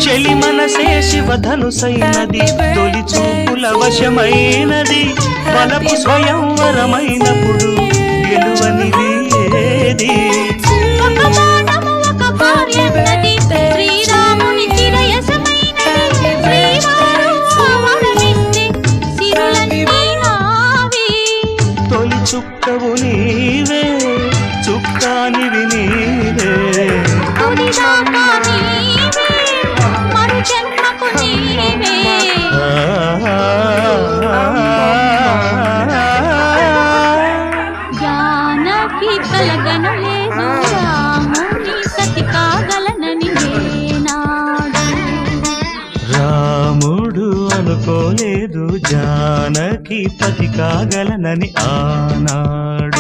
చెలి మనసే శివధనుసైనది తొలి చూపుల వశమైనది వలపు స్వయంవరమైనప్పుడు గెలువనిది ఏది తొలి చుక్కవు నీవే చుక్కానివి నీవే జానకి కలగనలేదు రాముని సతి కాగలనని రాముడు అనుకోలేదు జానకి పతి కాగలనని ఆనాడు.